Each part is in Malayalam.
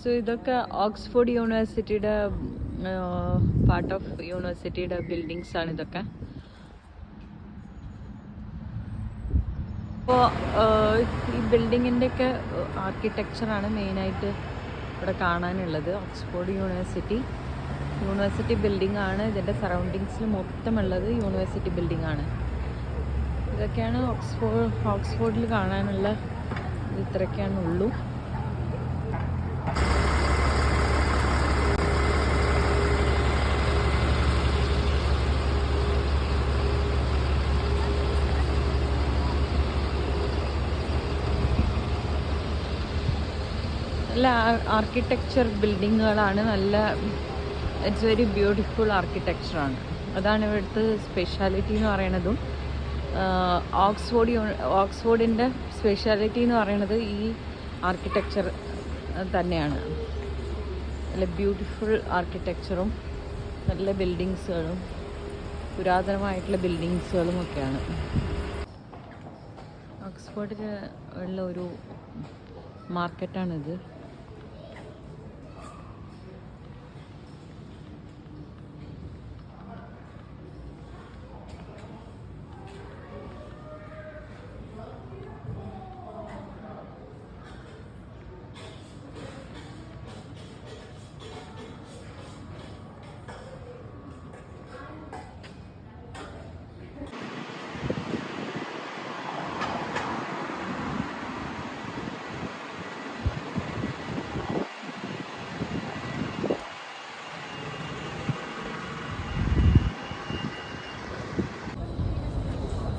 സോ ഇതൊക്കെ ഓക്സ്ഫോർഡ് യൂണിവേഴ്സിറ്റിയുടെ പാർട്ട് ഓഫ് യൂണിവേഴ്സിറ്റിയുടെ ബിൽഡിങ്സ് ആണ് ഇതൊക്കെ. അപ്പോൾ ഈ ബിൽഡിങ്ങിൻ്റെയൊക്കെ ആർക്കിടെക്ചറാണ് മെയിനായിട്ട് ഇവിടെ കാണാനുള്ളത്. ഓക്സ്ഫോർഡ് യൂണിവേഴ്സിറ്റി ബിൽഡിംഗ് ആണ്. ഇതിൻ്റെ സറൗണ്ടിങ്സിൽ മൊത്തമുള്ളത് യൂണിവേഴ്സിറ്റി ബിൽഡിംഗ് ആണ്. ഇതൊക്കെയാണ് ഓക്സ്ഫോർഡിൽ കാണാനുള്ള ഇത്രയൊക്കെയാണുള്ളൂ. നല്ല ആർക്കിടെക്ചർ ബിൽഡിങ്ങുകളാണ്. നല്ല ഇറ്റ്സ് വെരി ബ്യൂട്ടിഫുൾ ആർക്കിടെക്ചറാണ്. അതാണ് ഇവിടുത്തെ സ്പെഷ്യാലിറ്റി എന്ന് പറയണതും. ഓക്സ്ഫോർഡിൻ്റെ സ്പെഷ്യാലിറ്റി എന്ന് പറയുന്നത് ഈ ആർക്കിടെക്ചർ തന്നെയാണ്. നല്ല ബ്യൂട്ടിഫുൾ ആർക്കിടെക്ചറും നല്ല ബിൽഡിങ്സുകളും പുരാതനമായിട്ടുള്ള ബിൽഡിങ്സുകളും ഒക്കെയാണ്. ഓക്സ്ഫോർഡിൽ ഉള്ള ഒരു മാർക്കറ്റാണിത്.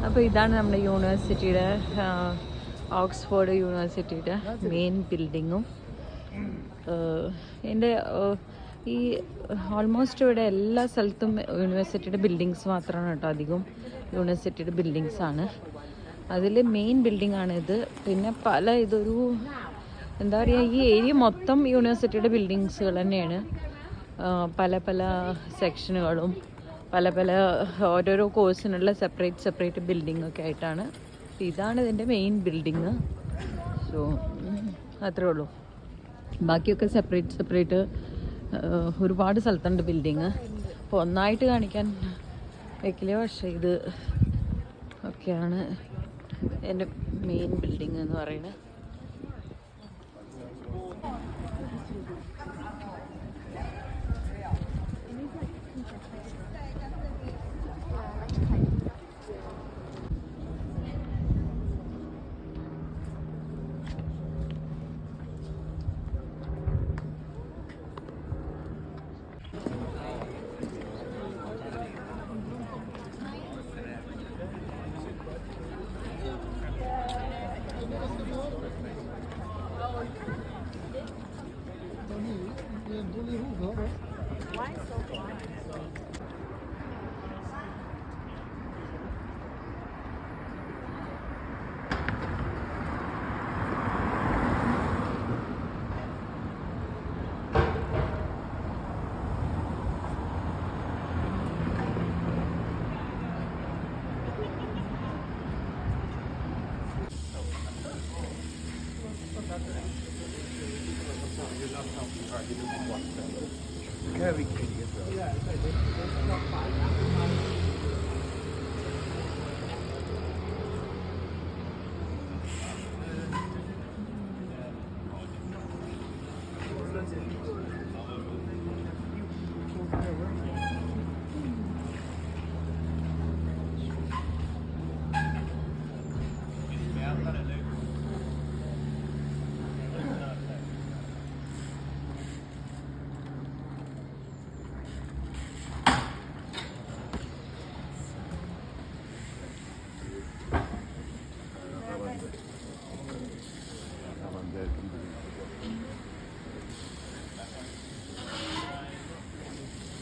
അപ്പോൾ ഇതാണ് നമ്മുടെ യൂണിവേഴ്സിറ്റിയുടെ ഓക്സ്ഫോർഡ് യൂണിവേഴ്സിറ്റിയുടെ മെയിൻ ബിൽഡിങ്ങും. എൻ്റെ ഈ ഓൾമോസ്റ്റ് ഇവിടെ എല്ലാ സ്ഥലത്തും യൂണിവേഴ്സിറ്റിയുടെ ബിൽഡിങ്സ് മാത്രമാണ് കേട്ടോ. അധികം യൂണിവേഴ്സിറ്റിയുടെ ബിൽഡിങ്സ് ആണ്. അതിൽ മെയിൻ ബിൽഡിംഗ് ആണിത്. പിന്നെ ഇതൊരു എന്താ പറയുക, ഈ ഏരിയ മൊത്തം യൂണിവേഴ്സിറ്റിയുടെ ബിൽഡിങ്സുകൾ തന്നെയാണ്. പല സെക്ഷനുകളും പല ഓരോരോ കോഴ്സിനുള്ള സെപ്പറേറ്റ് ബിൽഡിംഗ് ഒക്കെ ആയിട്ടാണ്. ഇതാണ് ഇതിൻ്റെ മെയിൻ ബിൽഡിങ്. സോ അത്രേ ഉള്ളൂ. ബാക്കിയൊക്കെ സെപ്പറേറ്റ് ഒരുപാട് സ്ഥലത്തുണ്ട് ബിൽഡിങ്. അപ്പോൾ ഒന്നായിട്ട് കാണിക്കാൻ വെക്കില്ല. പക്ഷേ ഇത് ഒക്കെയാണ് എൻ്റെ മെയിൻ ബിൽഡിങ് എന്ന് പറയുന്നത്.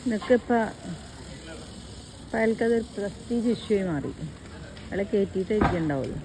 ഇതൊക്കെ ഇപ്പം അയാൾക്കതൊരു പ്രസ്റ്റീജ് ഇഷ്യൂ ആയി മാറി. അയാളെ കയറ്റിയിട്ടായിരിക്കുന്നുണ്ടാവുള്ളൂ.